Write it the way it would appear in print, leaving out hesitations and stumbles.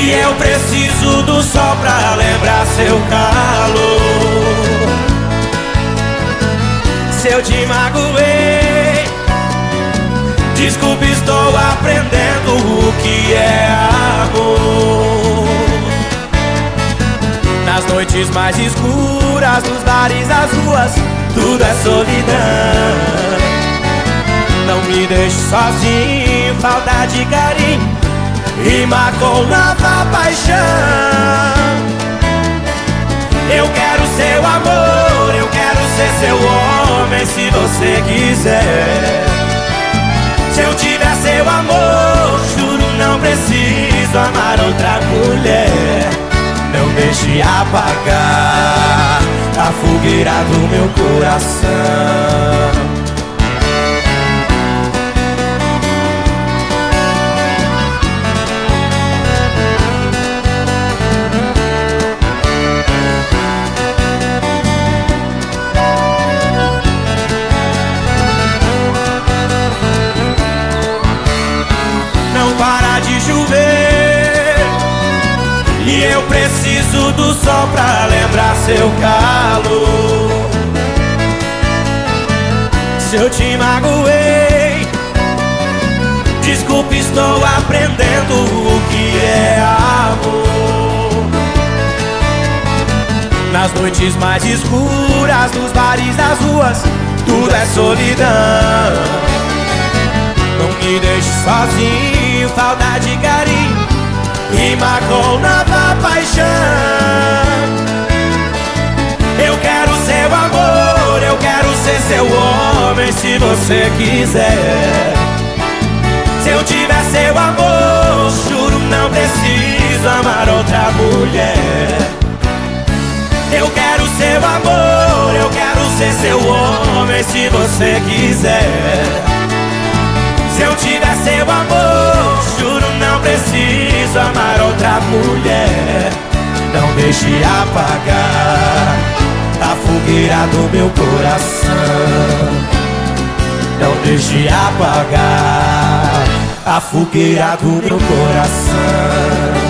E eu preciso do sol pra lembrar seu calor. Se eu te magoei, desculpe, estou aprendendo o que é amor. Nas noites mais escuras, nos bares, nas ruas, tudo é solidão. Não me deixe sozinho, falta de carinho rima com nova paixão. Eu quero seu amor, eu quero ser seu homem se você quiser. Se eu tiver seu amor, juro não preciso amar outra mulher. Não deixe apagar a fogueira do meu coração. Para de chover e eu preciso do sol pra lembrar seu calor. Se eu te magoei, desculpe, estou aprendendo o que é amor. Nas noites mais escuras, nos bares, nas ruas, tudo é solidão. Não me deixe sozinho, falta de carinho rima com nova paixão. Eu quero seu amor, eu quero ser seu homem se você quiser. Se eu tiver seu amor, juro não preciso amar outra mulher. Eu quero seu amor, eu quero ser seu homem se você quiser. Se eu tiver seu amor, juro não preciso amar outra mulher. Não deixe apagar a fogueira do meu coração. Não deixe apagar a fogueira do meu coração.